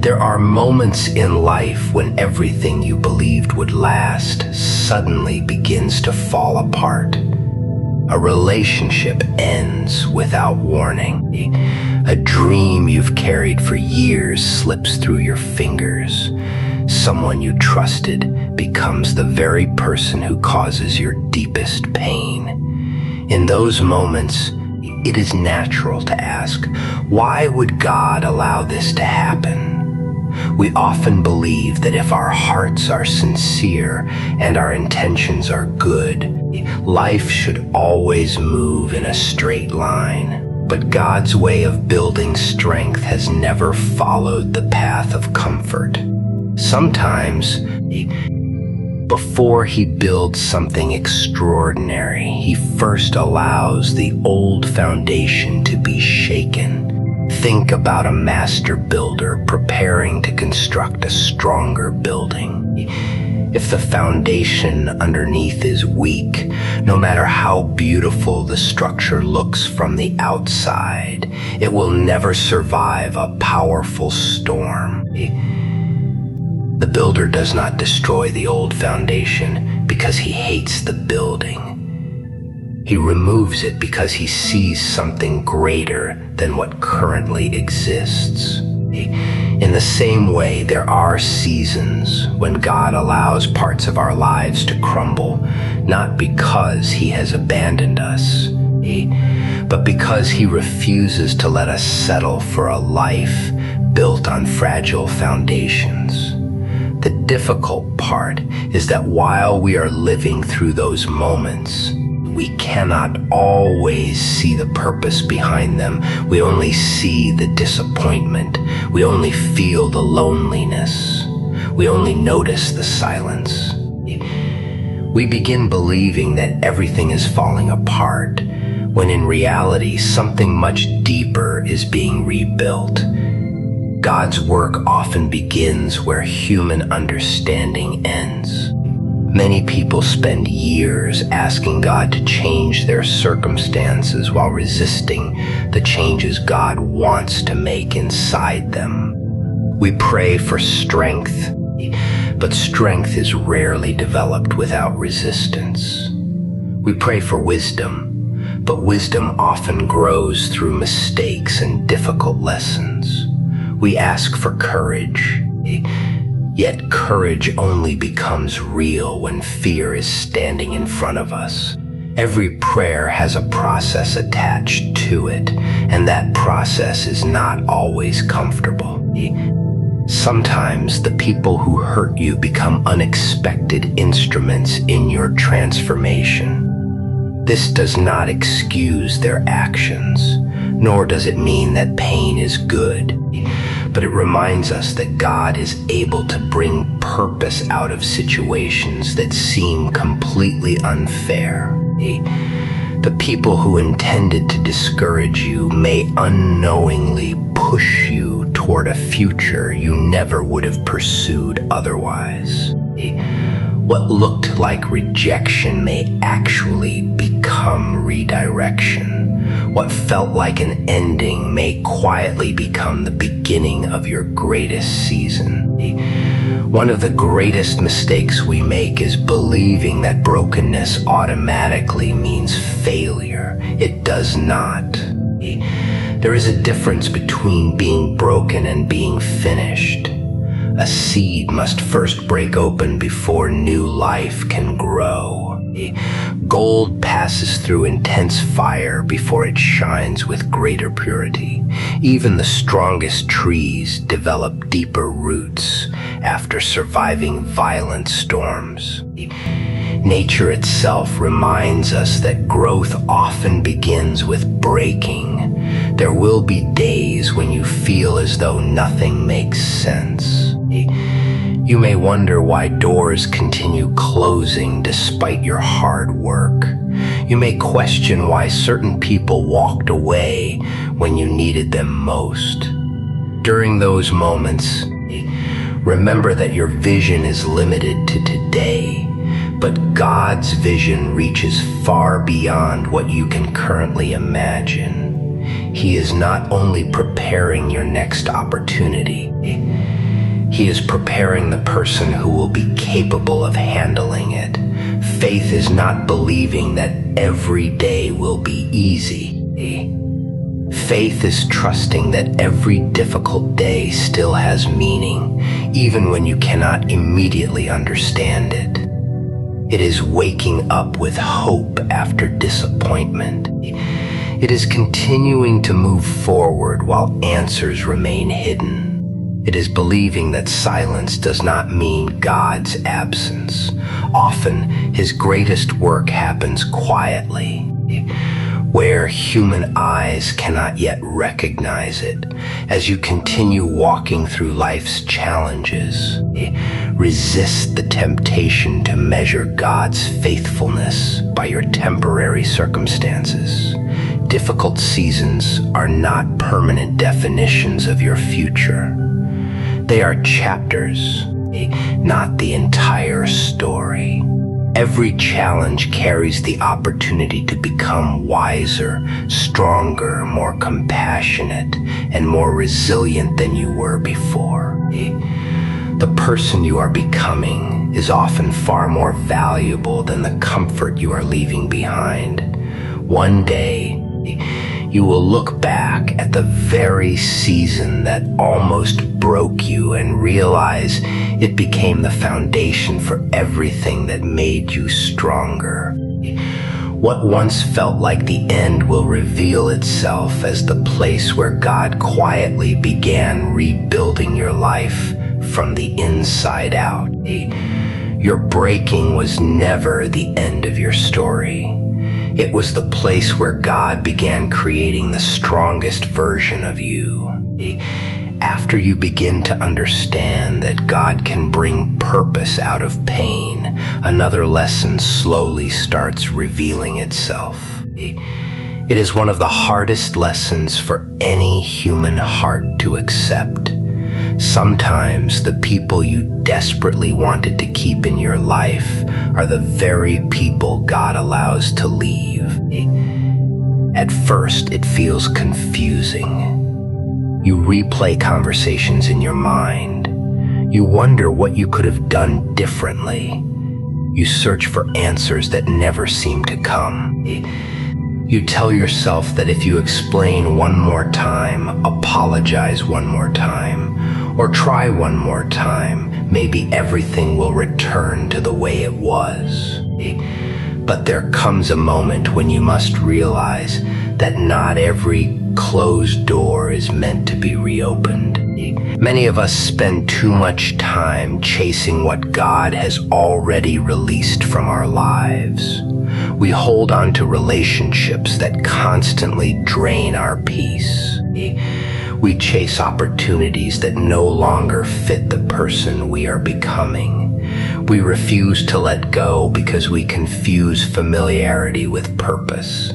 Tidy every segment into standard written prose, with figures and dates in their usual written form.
There are moments in life when everything you believed would last suddenly begins to fall apart. A relationship ends without warning. A dream you've carried for years slips through your fingers. Someone you trusted becomes the very person who causes your deepest pain. In those moments, it is natural to ask, why would God allow this to happen? We often believe that if our hearts are sincere and our intentions are good, life should always move in a straight line. But God's way of building strength has never followed the path of comfort. Sometimes, before he builds something extraordinary, he first allows the old foundation to be shaken. Think about a master builder preparing to construct a stronger building. If the foundation underneath is weak, no matter how beautiful the structure looks from the outside, it will never survive a powerful storm. The builder does not destroy the old foundation because he hates the building. He removes it because he sees something greater than what currently exists. In the same way, there are seasons when God allows parts of our lives to crumble, not because he has abandoned us, but because he refuses to let us settle for a life built on fragile foundations. The difficult part is that while we are living through those moments, we cannot always see the purpose behind them. We only see the disappointment. We only feel the loneliness. We only notice the silence. We begin believing that everything is falling apart, when in reality, something much deeper is being rebuilt. God's work often begins where human understanding ends. Many people spend years asking God to change their circumstances while resisting the changes God wants to make inside them. We pray for strength, but strength is rarely developed without resistance. We pray for wisdom, but wisdom often grows through mistakes and difficult lessons. We ask for courage, yet courage only becomes real when fear is standing in front of us. Every prayer has a process attached to it, and that process is not always comfortable. Sometimes the people who hurt you become unexpected instruments in your transformation. This does not excuse their actions, nor does it mean that pain is good, but it reminds us that God is able to bring purpose out of situations that seem completely unfair. The people who intended to discourage you may unknowingly push you toward a future you never would have pursued otherwise. What looked like rejection may actually become redirection. What felt like an ending may quietly become the beginning of your greatest season. One of the greatest mistakes we make is believing that brokenness automatically means failure. It does not. There is a difference between being broken and being finished. A seed must first break open before new life can grow. Gold passes through intense fire before it shines with greater purity. Even the strongest trees develop deeper roots after surviving violent storms. Nature itself reminds us that growth often begins with breaking. There will be days when you feel as though nothing makes sense. You may wonder why doors continue closing despite your hard work. You may question why certain people walked away when you needed them most. During those moments, remember that your vision is limited to today, but God's vision reaches far beyond what you can currently imagine. He is not only preparing your next opportunity, He is preparing the person who will be capable of handling it. Faith is not believing that every day will be easy. Faith is trusting that every difficult day still has meaning, even when you cannot immediately understand it. It is waking up with hope after disappointment. It is continuing to move forward while answers remain hidden. It is believing that silence does not mean God's absence. Often, His greatest work happens quietly, where human eyes cannot yet recognize it. As you continue walking through life's challenges, resist the temptation to measure God's faithfulness by your temporary circumstances. Difficult seasons are not permanent definitions of your future. They are chapters, not the entire story. Every challenge carries the opportunity to become wiser, stronger, more compassionate, and more resilient than you were before. The person you are becoming is often far more valuable than the comfort you are leaving behind. One day, you will look back at the very season that almost broke you and realize it became the foundation for everything that made you stronger. What once felt like the end will reveal itself as the place where God quietly began rebuilding your life from the inside out. Your breaking was never the end of your story. It was the place where God began creating the strongest version of you. After you begin to understand that God can bring purpose out of pain, another lesson slowly starts revealing itself. It is one of the hardest lessons for any human heart to accept. Sometimes the people you desperately wanted to keep in your life are the very people God allows to leave. At first, it feels confusing. You replay conversations in your mind. You wonder what you could have done differently. You search for answers that never seem to come. You tell yourself that if you explain one more time, apologize one more time, or try one more time, maybe everything will return to the way it was. But there comes a moment when you must realize that not every closed door is meant to be reopened. Many of us spend too much time chasing what God has already released from our lives. We hold on to relationships that constantly drain our peace. We chase opportunities that no longer fit the person we are becoming. We refuse to let go because we confuse familiarity with purpose.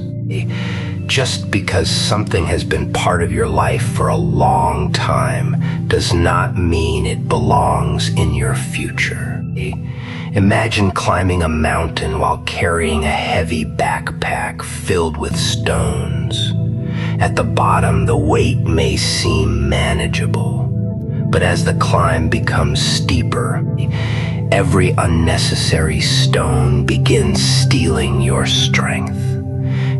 Just because something has been part of your life for a long time does not mean it belongs in your future. Imagine climbing a mountain while carrying a heavy backpack filled with stones. At the bottom, the weight may seem manageable, but as the climb becomes steeper, every unnecessary stone begins stealing your strength.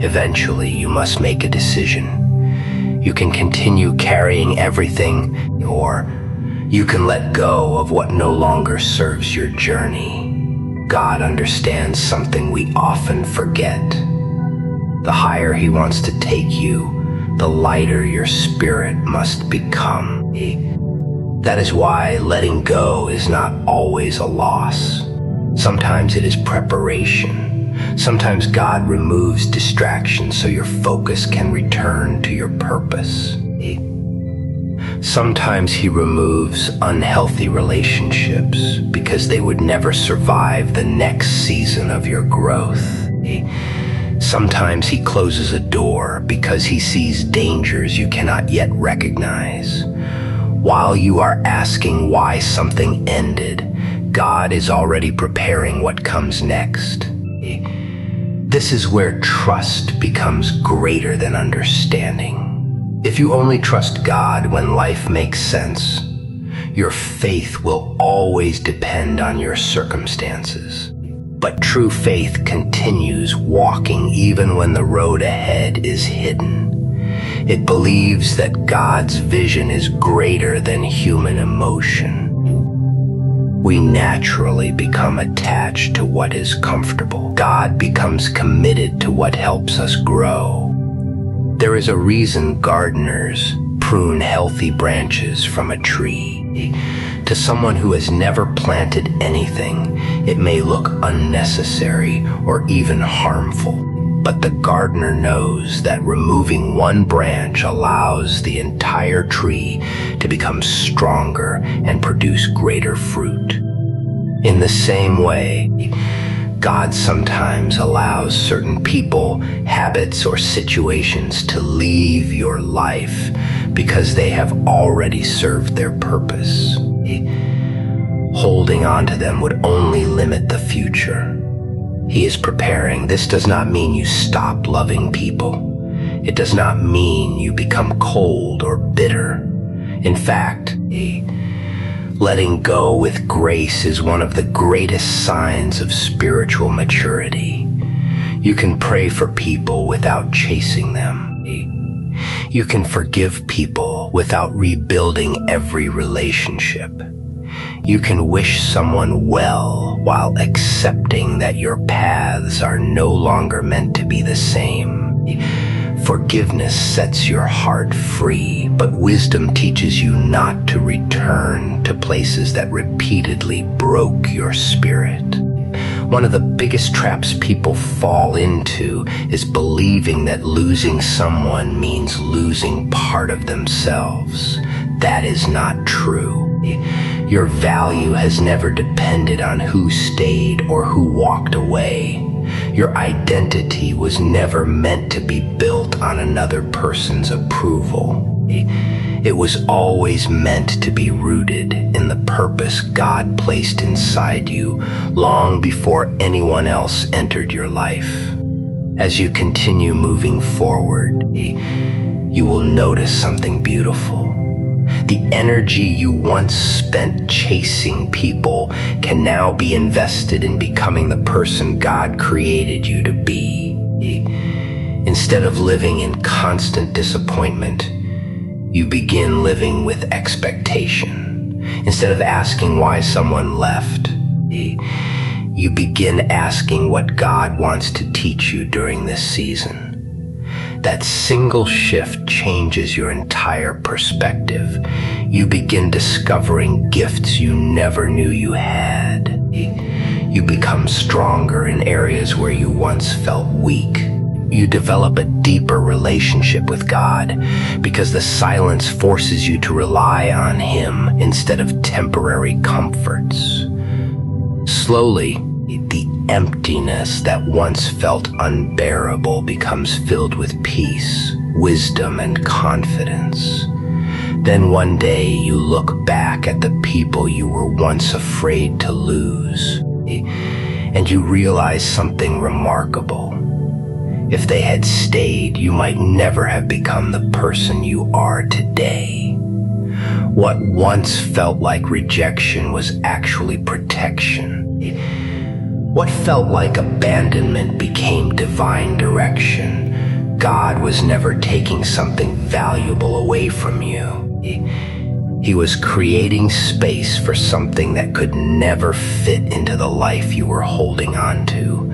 Eventually, you must make a decision. You can continue carrying everything, or you can let go of what no longer serves your journey. God understands something we often forget. The higher He wants to take you, the lighter your spirit must become. That is why letting go is not always a loss. Sometimes it is preparation. Sometimes God removes distractions so your focus can return to your purpose. Sometimes He removes unhealthy relationships because they would never survive the next season of your growth. Sometimes He closes a door because He sees dangers you cannot yet recognize. While you are asking why something ended, God is already preparing what comes next. This is where trust becomes greater than understanding. If you only trust God when life makes sense, Your faith will always depend on your circumstances. But true faith continues walking even when the road ahead is hidden. It believes that God's vision is greater than human emotion. We naturally become attached to what is comfortable. God becomes committed to what helps us grow. There is a reason gardeners prune healthy branches from a tree. To someone who has never planted anything, it may look unnecessary or even harmful. But the gardener knows that removing one branch allows the entire tree to become stronger and produce greater fruit. In the same way, God sometimes allows certain people, habits, or situations to leave your life because they have already served their purpose. Holding on to them would only limit the future. He is preparing. This does not mean you stop loving people. It does not mean you become cold or bitter. In fact, letting go with grace is one of the greatest signs of spiritual maturity. You can pray for people without chasing them. You can forgive people without rebuilding every relationship. You can wish someone well while accepting that your paths are no longer meant to be the same. Forgiveness sets your heart free, but wisdom teaches you not to return to places that repeatedly broke your spirit. One of the biggest traps people fall into is believing that losing someone means losing part of themselves. That is not true. Your value has never depended on who stayed or who walked away. Your identity was never meant to be built on another person's approval. It was always meant to be rooted in the purpose God placed inside you long before anyone else entered your life. As you continue moving forward, you will notice something beautiful. The energy you once spent chasing people can now be invested in becoming the person God created you to be. Instead of living in constant disappointment, you begin living with expectation. Instead of asking why someone left, you begin asking what God wants to teach you during this season. That single shift changes your entire perspective. You begin discovering gifts you never knew you had. You become stronger in areas where you once felt weak. You develop a deeper relationship with God because the silence forces you to rely on Him instead of temporary comforts. Slowly, the emptiness that once felt unbearable becomes filled with peace, wisdom, and confidence. Then one day you look back at the people you were once afraid to lose, and you realize something remarkable. If they had stayed, you might never have become the person you are today. What once felt like rejection was actually protection. What felt like abandonment became divine direction. God was never taking something valuable away from you. He was creating space for something that could never fit into the life you were holding on to.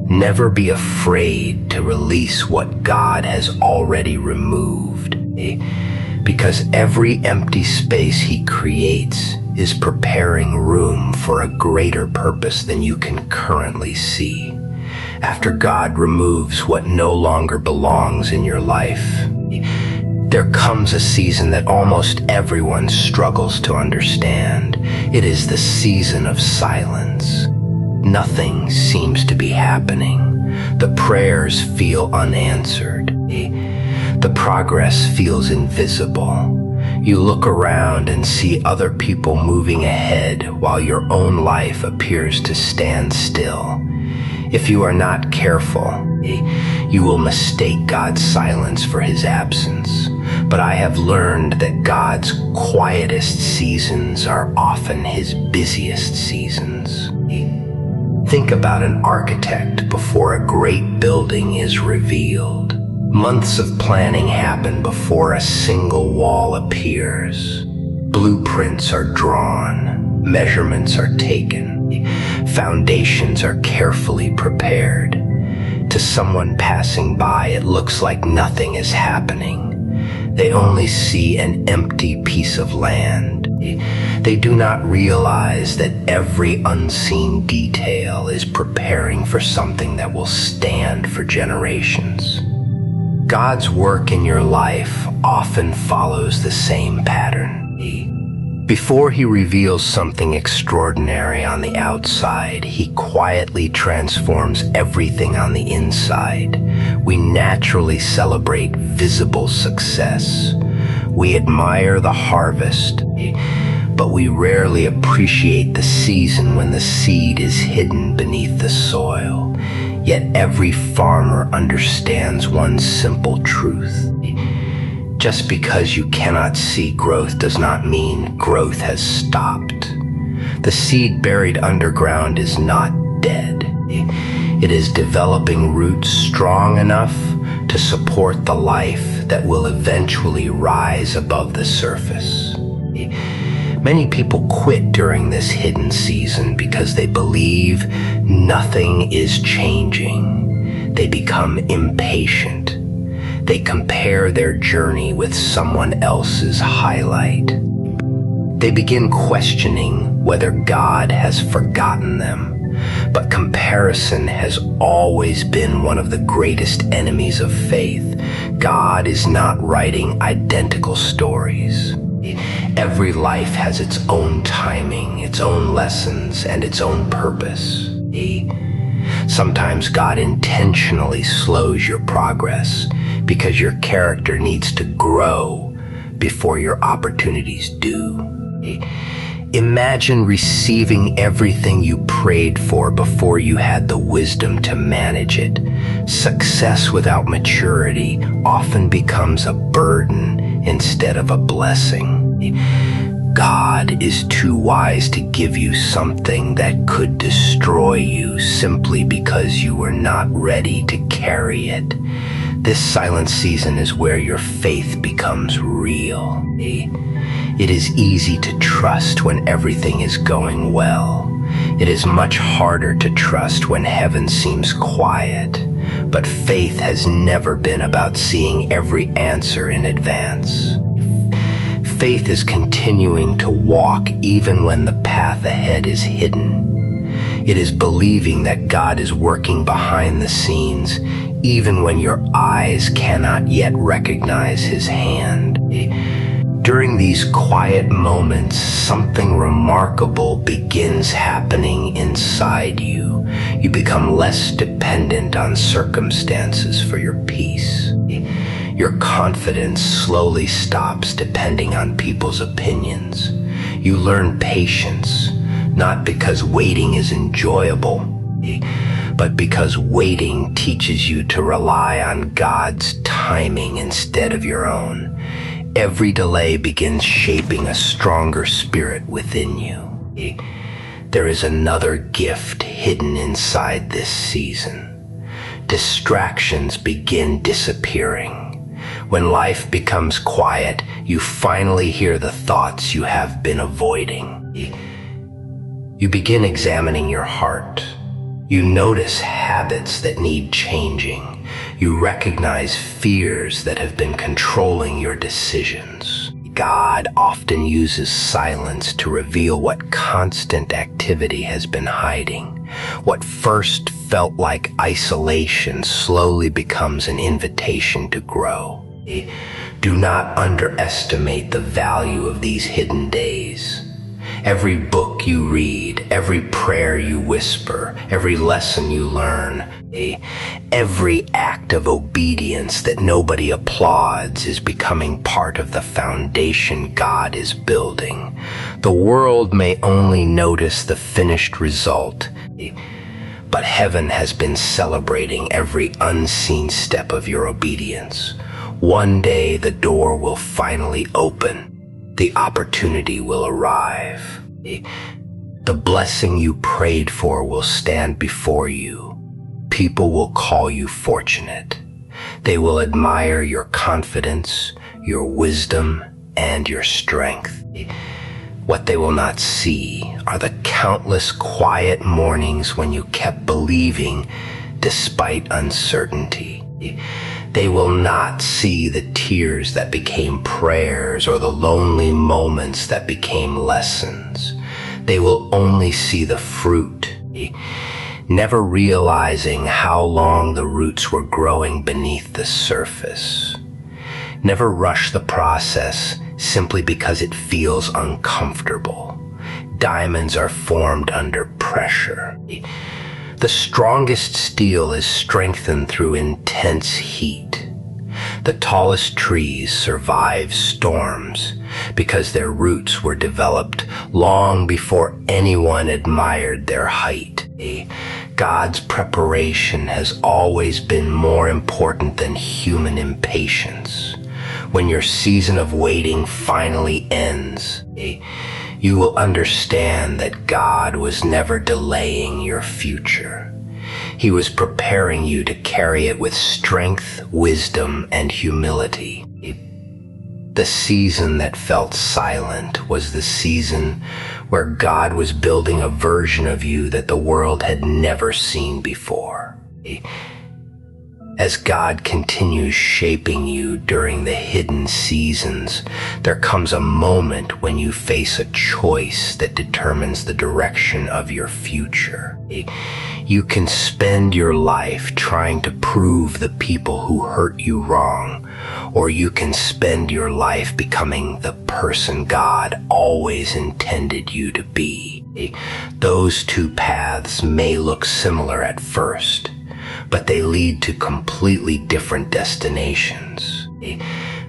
Never be afraid to release what God has already removed, because every empty space He creates is preparing room for a greater purpose than you can currently see. After God removes what no longer belongs in your life, there comes a season that almost everyone struggles to understand. It is the season of silence. Nothing seems to be happening. The prayers feel unanswered. The progress feels invisible. You look around and see other people moving ahead while your own life appears to stand still. If you are not careful, you will mistake God's silence for His absence. But I have learned that God's quietest seasons are often his busiest seasons. Think about an architect before a great building is revealed. Months of planning happen before a single wall appears. Blueprints are drawn, measurements are taken, foundations are carefully prepared. To someone passing by, it looks like nothing is happening. They only see an empty piece of land. They do not realize that every unseen detail is preparing for something that will stand for generations. God's work in your life often follows the same pattern. Before he reveals something extraordinary on the outside, he quietly transforms everything on the inside. We naturally celebrate visible success. We admire the harvest, but we rarely appreciate the season when the seed is hidden beneath the soil. Yet every farmer understands one simple truth. Just because you cannot see growth does not mean growth has stopped. The seed buried underground is not dead. It is developing roots strong enough to support the life that will eventually rise above the surface. Many people quit during this hidden season because they believe nothing is changing. They become impatient. They compare their journey with someone else's highlight. They begin questioning whether God has forgotten them. But comparison has always been one of the greatest enemies of faith. God is not writing identical stories. Every life has its own timing, its own lessons, and its own purpose. Sometimes God intentionally slows your progress because your character needs to grow before your opportunities do. Imagine receiving everything you prayed for before you had the wisdom to manage it. Success without maturity often becomes a burden instead of a blessing. God is too wise to give you something that could destroy you simply because you were not ready to carry it. This silent season is where your faith becomes real. It is easy to trust when everything is going well. It is much harder to trust when heaven seems quiet. But faith has never been about seeing every answer in advance. Faith is continuing to walk even when the path ahead is hidden. It is believing that God is working behind the scenes even when your eyes cannot yet recognize his hand. During these quiet moments, something remarkable begins happening inside you. You become less dependent on circumstances for your peace. Your confidence slowly stops depending on people's opinions. You learn patience, not because waiting is enjoyable, but because waiting teaches you to rely on God's timing instead of your own. Every delay begins shaping a stronger spirit within you. There is another gift hidden inside this season. Distractions begin disappearing. When life becomes quiet, you finally hear the thoughts you have been avoiding. You begin examining your heart. You notice habits that need changing. You recognize fears that have been controlling your decisions. God often uses silence to reveal what constant activity has been hiding. What first felt like isolation slowly becomes an invitation to grow. Do not underestimate the value of these hidden days. Every book you read, every prayer you whisper, every lesson you learn, every act of obedience that nobody applauds is becoming part of the foundation God is building. The world may only notice the finished result, but heaven has been celebrating every unseen step of your obedience. One day the door will finally open. The opportunity will arrive. The blessing you prayed for will stand before you. People will call you fortunate. They will admire your confidence, your wisdom, and your strength. What they will not see are the countless quiet mornings when you kept believing despite uncertainty. They will not see the tears that became prayers or the lonely moments that became lessons. They will only see the fruit, never realizing how long the roots were growing beneath the surface. Never rush the process simply because it feels uncomfortable. Diamonds are formed under pressure. The strongest steel is strengthened through intense heat. The tallest trees survive storms because their roots were developed long before anyone admired their height. God's preparation has always been more important than human impatience. When your season of waiting finally ends, you will understand that God was never delaying your future. He was preparing you to carry it with strength, wisdom, and humility. The season that felt silent was the season where God was building a version of you that the world had never seen before. As God continues shaping you during the hidden seasons, there comes a moment when you face a choice that determines the direction of your future. You can spend your life trying to prove the people who hurt you wrong, or you can spend your life becoming the person God always intended you to be. Those two paths may look similar at first, but they lead to completely different destinations.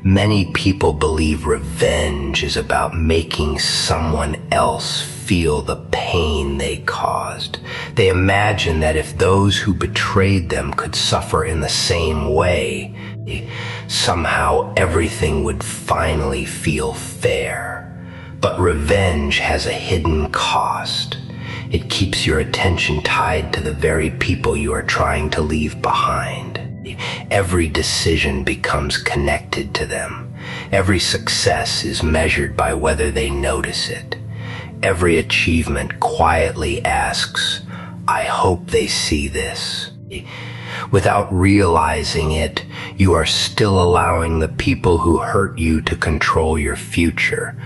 Many people believe revenge is about making someone else feel the pain they caused. They imagine that if those who betrayed them could suffer in the same way, somehow everything would finally feel fair. But revenge has a hidden cost. It keeps your attention tied to the very people you are trying to leave behind. Every decision becomes connected to them. Every success is measured by whether they notice it. Every achievement quietly asks, I hope they see this. Without realizing it, you are still allowing the people who hurt you to control your future.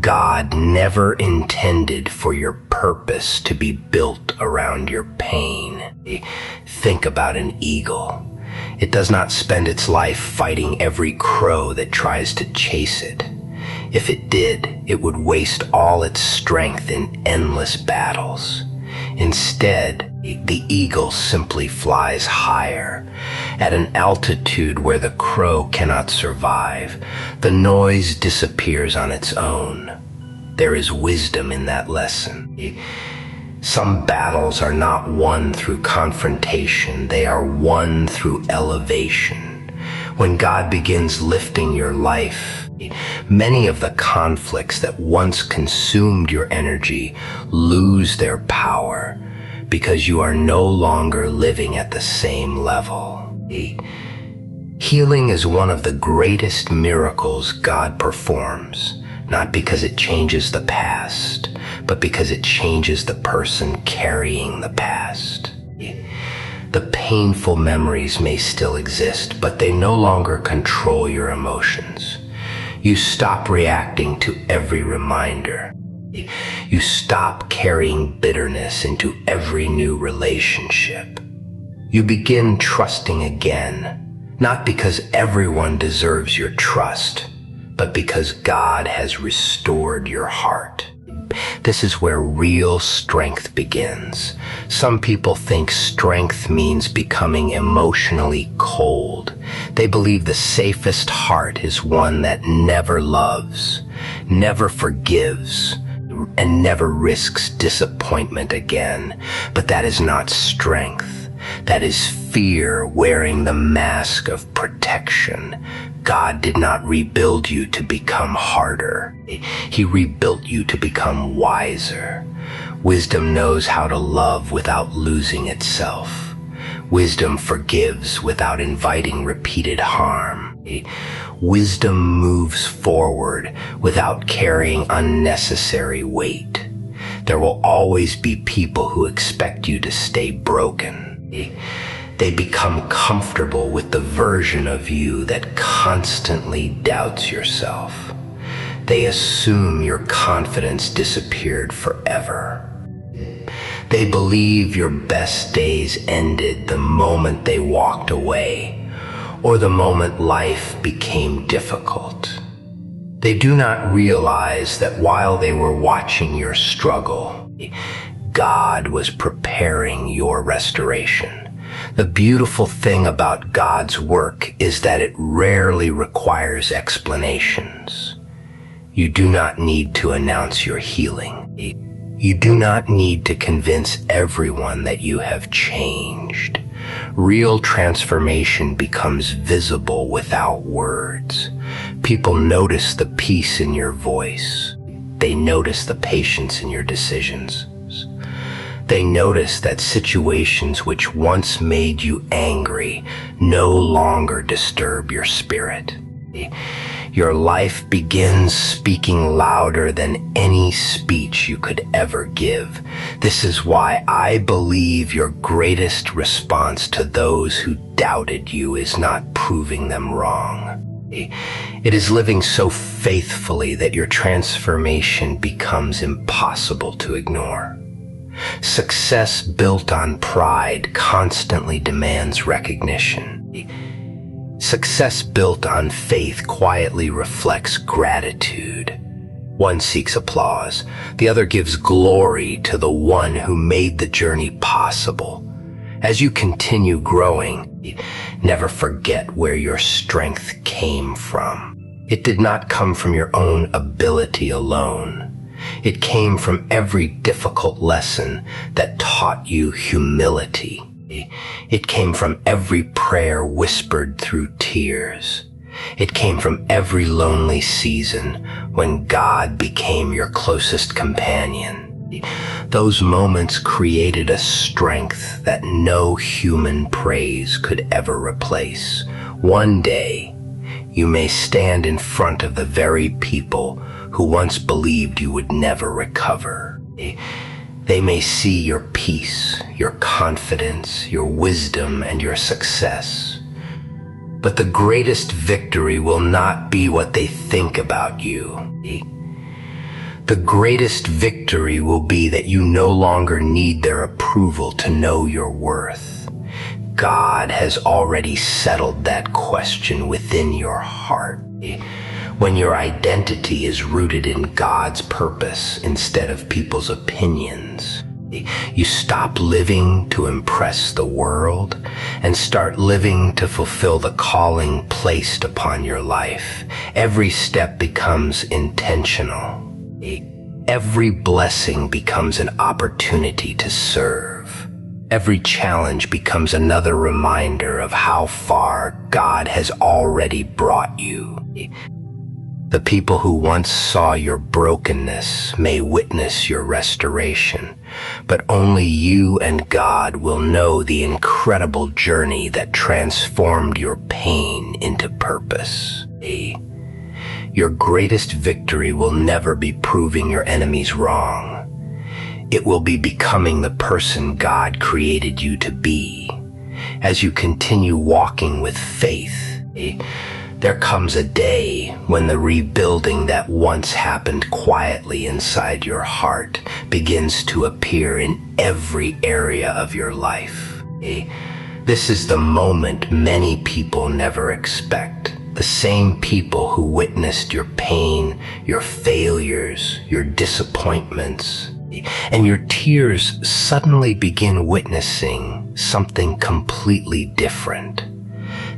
God never intended for your purpose to be built around your pain. Think about an eagle. It does not spend its life fighting every crow that tries to chase it. If it did, it would waste all its strength in endless battles. Instead, the eagle simply flies higher, at an altitude where the crow cannot survive. The noise disappears on its own. There is wisdom in that lesson. Some battles are not won through confrontation, they are won through elevation. When God begins lifting your life, many of the conflicts that once consumed your energy lose their power because you are no longer living at the same level. Healing is one of the greatest miracles God performs, not because it changes the past, but because it changes the person carrying the past. The painful memories may still exist, but they no longer control your emotions. You stop reacting to every reminder. You stop carrying bitterness into every new relationship. You begin trusting again, not because everyone deserves your trust, but because God has restored your heart. This is where real strength begins. Some people think strength means becoming emotionally cold. They believe the safest heart is one that never loves, never forgives, and never risks disappointment again. But that is not strength. That is fear wearing the mask of protection. God did not rebuild you to become harder. He rebuilt you to become wiser. Wisdom knows how to love without losing itself. Wisdom forgives without inviting repeated harm. Wisdom moves forward without carrying unnecessary weight. There will always be people who expect you to stay broken. They become comfortable with the version of you that constantly doubts yourself. They assume your confidence disappeared forever. They believe your best days ended the moment they walked away, or the moment life became difficult. They do not realize that while they were watching your struggle, God was preparing your restoration. The beautiful thing about God's work is that it rarely requires explanations. You do not need to announce your healing. You do not need to convince everyone that you have changed. Real transformation becomes visible without words. People notice the peace in your voice. They notice the patience in your decisions. They notice that situations which once made you angry no longer disturb your spirit. Your life begins speaking louder than any speech you could ever give. This is why I believe your greatest response to those who doubted you is not proving them wrong. It is living so faithfully that your transformation becomes impossible to ignore. Success built on pride constantly demands recognition. Success built on faith quietly reflects gratitude. One seeks applause, the other gives glory to the one who made the journey possible. As you continue growing, never forget where your strength came from. It did not come from your own ability alone. It came from every difficult lesson that taught you humility. It came from every prayer whispered through tears. It came from every lonely season when God became your closest companion. Those moments created a strength that no human praise could ever replace. One day, you may stand in front of the very people who once believed you would never recover. They may see your peace, your confidence, your wisdom, and your success. But the greatest victory will not be what they think about you. The greatest victory will be that you no longer need their approval to know your worth. God has already settled that question within your heart. When your identity is rooted in God's purpose instead of people's opinions, you stop living to impress the world and start living to fulfill the calling placed upon your life. Every step becomes intentional. Every blessing becomes an opportunity to serve. Every challenge becomes another reminder of how far God has already brought you. The people who once saw your brokenness may witness your restoration, but only you and God will know the incredible journey that transformed your pain into purpose. Your greatest victory will never be proving your enemies wrong. It will be becoming the person God created you to be. As you continue walking with faith, there comes a day when the rebuilding that once happened quietly inside your heart begins to appear in every area of your life. This is the moment many people never expect. The same people who witnessed your pain, your failures, your disappointments, and your tears suddenly begin witnessing something completely different.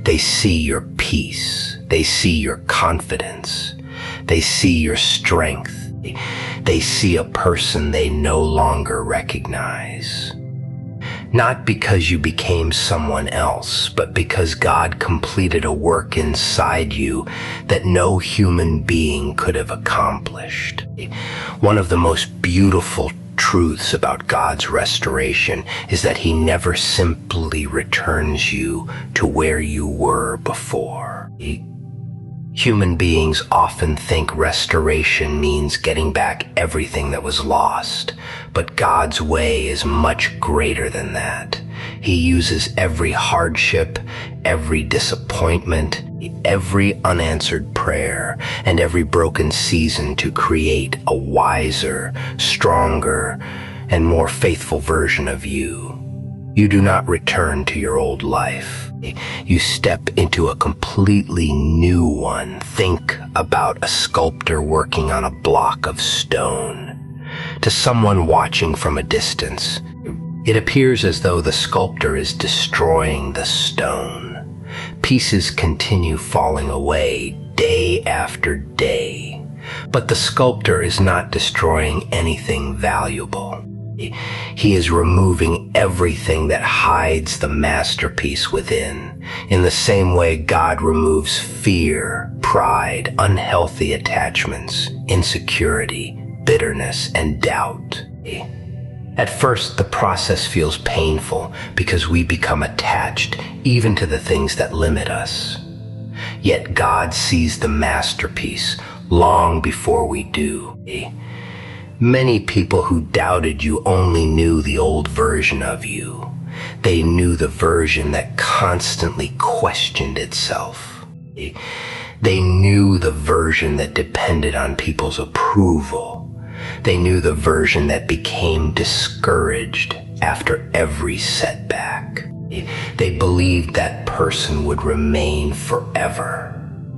They see your peace. They see your confidence. They see your strength. They see a person they no longer recognize. Not because you became someone else, but because God completed a work inside you that no human being could have accomplished. One of the most beautiful truths about God's restoration is that He never simply returns you to where you were before. Human beings often think restoration means getting back everything that was lost, but God's way is much greater than that. He uses every hardship, every disappointment, every unanswered prayer, and every broken season to create a wiser, stronger, and more faithful version of you. You do not return to your old life. You step into a completely new one. Think about a sculptor working on a block of stone. To someone watching from a distance, it appears as though the sculptor is destroying the stone. Pieces continue falling away day after day, but the sculptor is not destroying anything valuable. He is removing everything that hides the masterpiece within. In the same way, God removes fear, pride, unhealthy attachments, insecurity, bitterness, and doubt. At first, the process feels painful because we become attached even to the things that limit us. Yet God sees the masterpiece long before we do. Many people who doubted you only knew the old version of you. They knew the version that constantly questioned itself. They knew the version that depended on people's approval. They knew the version that became discouraged after every setback. They believed that person would remain forever.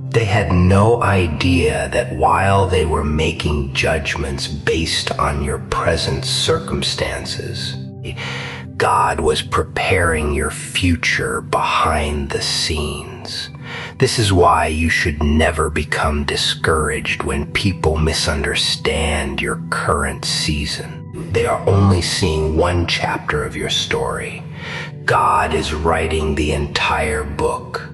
They had no idea that while they were making judgments based on your present circumstances, God was preparing your future behind the scenes. This is why you should never become discouraged when people misunderstand your current season. They are only seeing one chapter of your story. God is writing the entire book.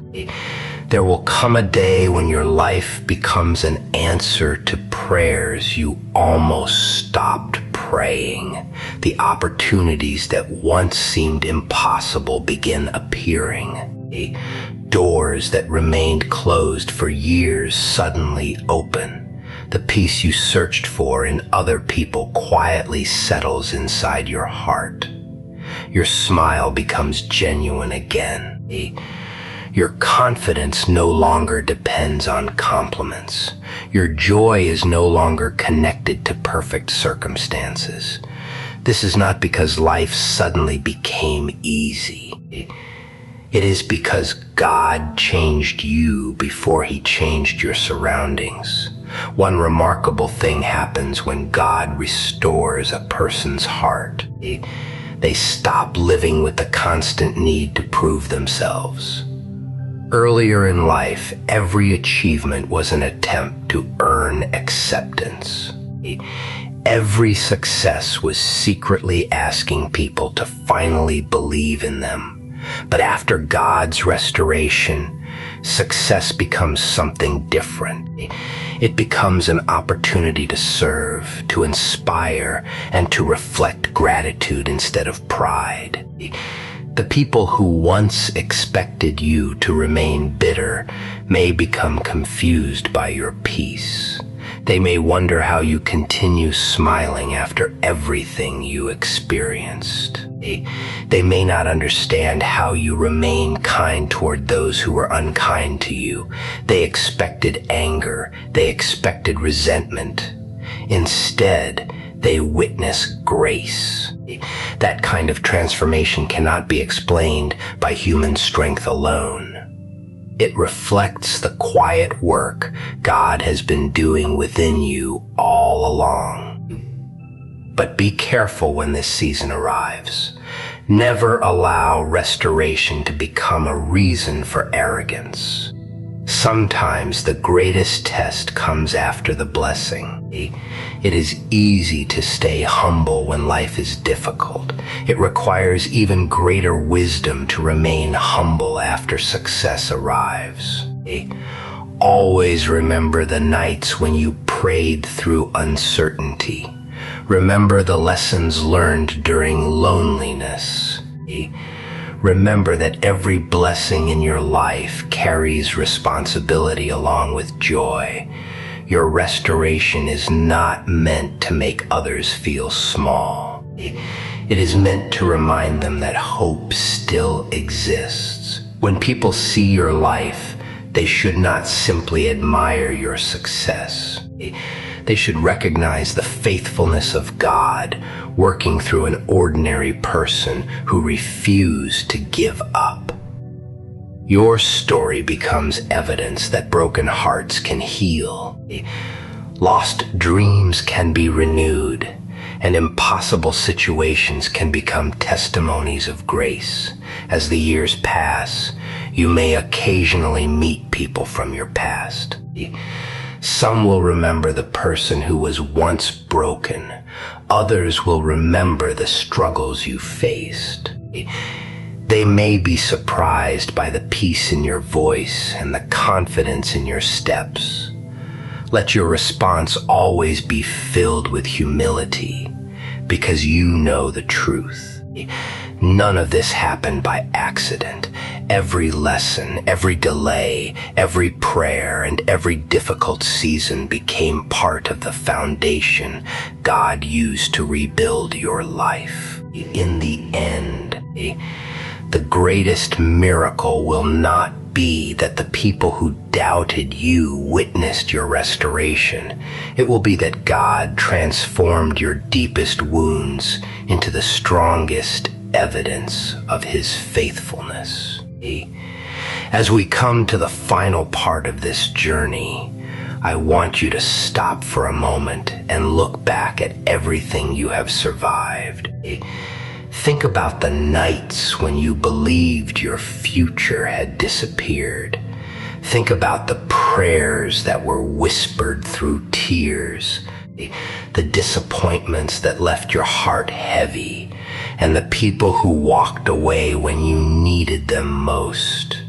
There will come a day when your life becomes an answer to prayers you almost stopped praying. The opportunities that once seemed impossible begin appearing. Doors that remained closed for years suddenly open. The peace you searched for in other people quietly settles inside your heart. Your smile becomes genuine again. Your confidence no longer depends on compliments. Your joy is no longer connected to perfect circumstances. This is not because life suddenly became easy. It is because God changed you before He changed your surroundings. One remarkable thing happens when God restores a person's heart. They stop living with the constant need to prove themselves. Earlier in life, every achievement was an attempt to earn acceptance. Every success was secretly asking people to finally believe in them. But after God's restoration, success becomes something different. It becomes an opportunity to serve, to inspire, and to reflect gratitude instead of pride. The people who once expected you to remain bitter may become confused by your peace. They may wonder how you continue smiling after everything you experienced. They may not understand how you remain kind toward those who were unkind to you. They expected anger. They expected resentment. Instead, they witness grace. That kind of transformation cannot be explained by human strength alone. It reflects the quiet work God has been doing within you all along. But be careful when this season arrives. Never allow restoration to become a reason for arrogance. Sometimes the greatest test comes after the blessing. It is easy to stay humble when life is difficult. It requires even greater wisdom to remain humble after success arrives. Always remember the nights when you prayed through uncertainty. Remember the lessons learned during loneliness. Remember that every blessing in your life carries responsibility along with joy. Your restoration is not meant to make others feel small. It is meant to remind them that hope still exists. When people see your life, they should not simply admire your success. They should recognize the faithfulness of God working through an ordinary person who refused to give up. Your story becomes evidence that broken hearts can heal, lost dreams can be renewed, and impossible situations can become testimonies of grace. As the years pass, you may occasionally meet people from your past. Some will remember the person who was once broken. Others will remember the struggles you faced. They may be surprised by the peace in your voice and the confidence in your steps. Let your response always be filled with humility, because you know the truth. None of this happened by accident. Every lesson, every delay, every prayer, and every difficult season became part of the foundation God used to rebuild your life. In the end, the greatest miracle will not be that the people who doubted you witnessed your restoration. It will be that God transformed your deepest wounds into the strongest evidence of His faithfulness. As we come to the final part of this journey, I want you to stop for a moment and look back at everything you have survived. Think about the nights when you believed your future had disappeared. Think about the prayers that were whispered through tears, the disappointments that left your heart heavy, and the people who walked away when you needed them most.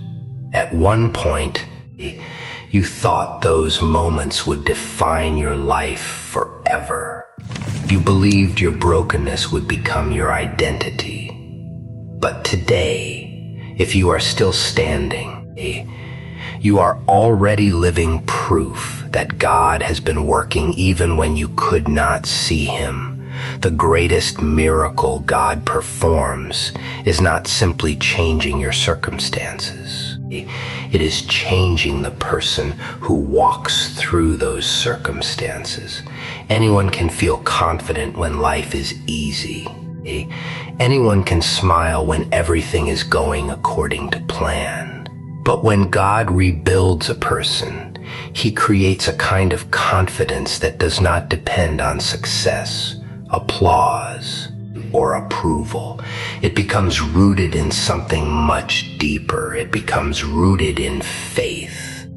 At one point, you thought those moments would define your life forever. You believed your brokenness would become your identity. But today, if you are still standing, you are already living proof that God has been working even when you could not see Him. The greatest miracle God performs is not simply changing your circumstances. It is changing the person who walks through those circumstances. Anyone can feel confident when life is easy. Anyone can smile when everything is going according to plan. But when God rebuilds a person, He creates a kind of confidence that does not depend on success, applause, or approval. It becomes rooted in something much deeper. It becomes rooted in faith.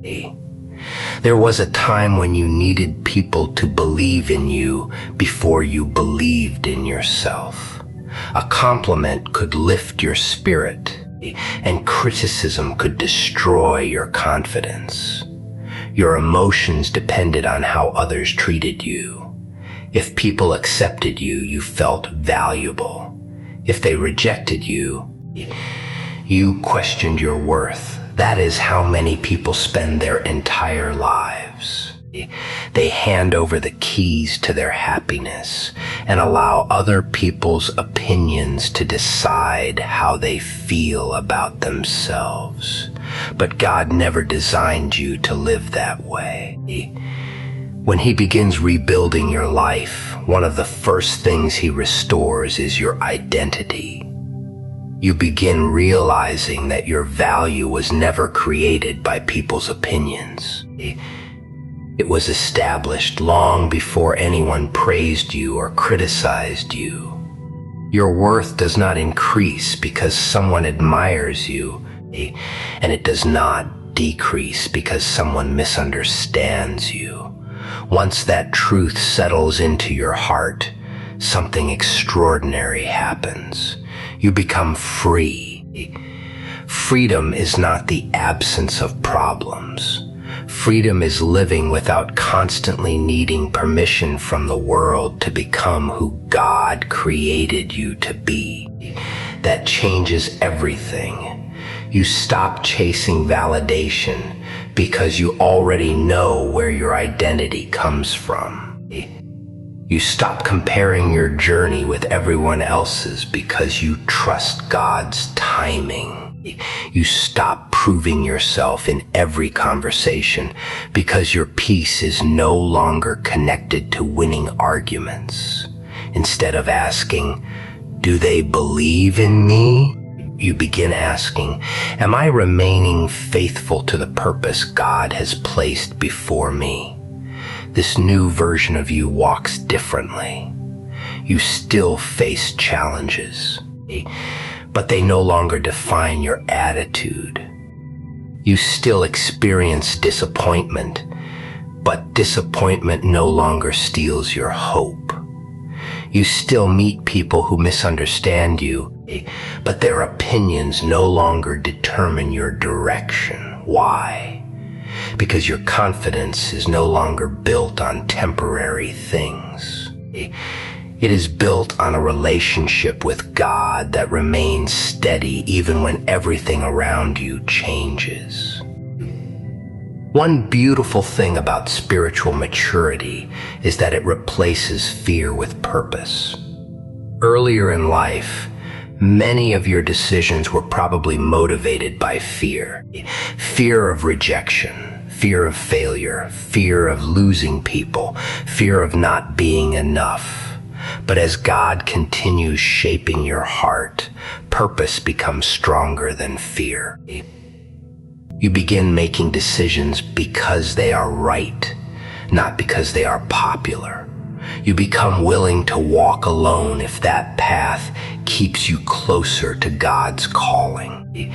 There was a time when you needed people to believe in you before you believed in yourself. A compliment could lift your spirit, and criticism could destroy your confidence. Your emotions depended on how others treated you. If people accepted you, you felt valuable. If they rejected you, you questioned your worth. That is how many people spend their entire lives. They hand over the keys to their happiness and allow other people's opinions to decide how they feel about themselves. But God never designed you to live that way. When He begins rebuilding your life, one of the first things He restores is your identity. You begin realizing that your value was never created by people's opinions. It was established long before anyone praised you or criticized you. Your worth does not increase because someone admires you, and it does not decrease because someone misunderstands you. Once that truth settles into your heart, something extraordinary happens. You become free. Freedom is not the absence of problems. Freedom is living without constantly needing permission from the world to become who God created you to be. That changes everything. You stop chasing validation because you already know where your identity comes from. You stop comparing your journey with everyone else's because you trust God's timing. You stop proving yourself in every conversation because your peace is no longer connected to winning arguments. Instead of asking, "Do they believe in me?" you begin asking, "Am I remaining faithful to the purpose God has placed before me?" This new version of you walks differently. You still face challenges, but they no longer define your attitude. You still experience disappointment, but disappointment no longer steals your hope. You still meet people who misunderstand you, but their opinions no longer determine your direction. Why? Because your confidence is no longer built on temporary things. It is built on a relationship with God that remains steady even when everything around you changes. One beautiful thing about spiritual maturity is that it replaces fear with purpose. Earlier in life, many of your decisions were probably motivated by fear. Fear of rejection, fear of failure, fear of losing people, fear of not being enough. But as God continues shaping your heart, purpose becomes stronger than fear. You begin making decisions because they are right, not because they are popular. You become willing to walk alone if that path keeps you closer to God's calling.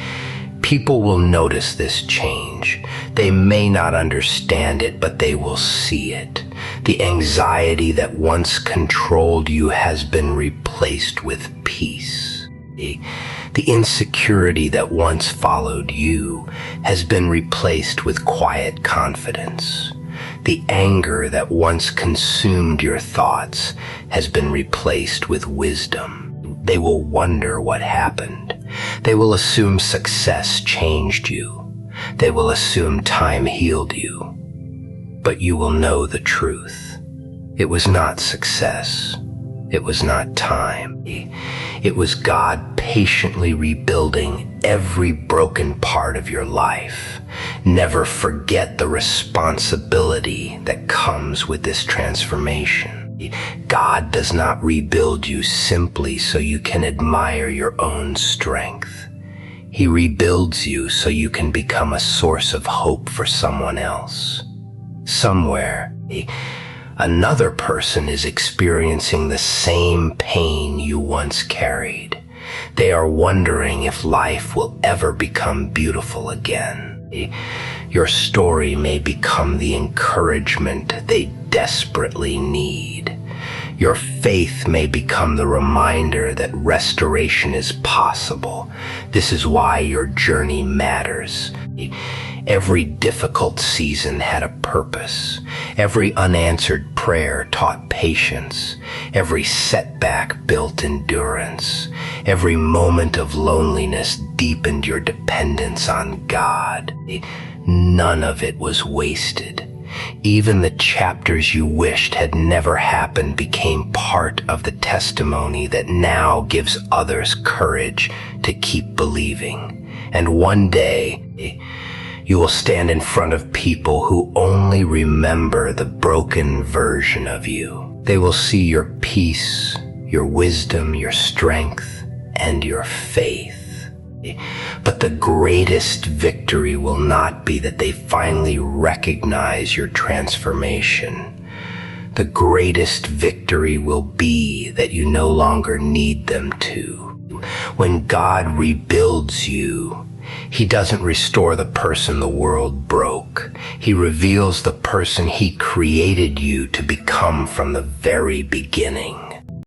People will notice this change. They may not understand it, but they will see it. The anxiety that once controlled you has been replaced with peace. The insecurity that once followed you has been replaced with quiet confidence. The anger that once consumed your thoughts has been replaced with wisdom. They will wonder what happened. They will assume success changed you. They will assume time healed you. But you will know the truth. It was not success. It was not time. It was God patiently rebuilding every broken part of your life. Never forget the responsibility that comes with this transformation. God does not rebuild you simply so you can admire your own strength. He rebuilds you so you can become a source of hope for someone else. Somewhere, another person is experiencing the same pain you once carried. They are wondering if life will ever become beautiful again. Your story may become the encouragement they desperately need. Your faith may become the reminder that restoration is possible. This is why your journey matters. Every difficult season had a purpose. Every unanswered prayer taught patience. Every setback built endurance. Every moment of loneliness deepened your dependence on God. None of it was wasted. Even the chapters you wished had never happened became part of the testimony that now gives others courage to keep believing. And one day, you will stand in front of people who only remember the broken version of you. They will see your peace, your wisdom, your strength, and your faith. But the greatest victory will not be that they finally recognize your transformation. The greatest victory will be that you no longer need them to. When God rebuilds you, He doesn't restore the person the world broke. He reveals the person he created you to become from the very beginning.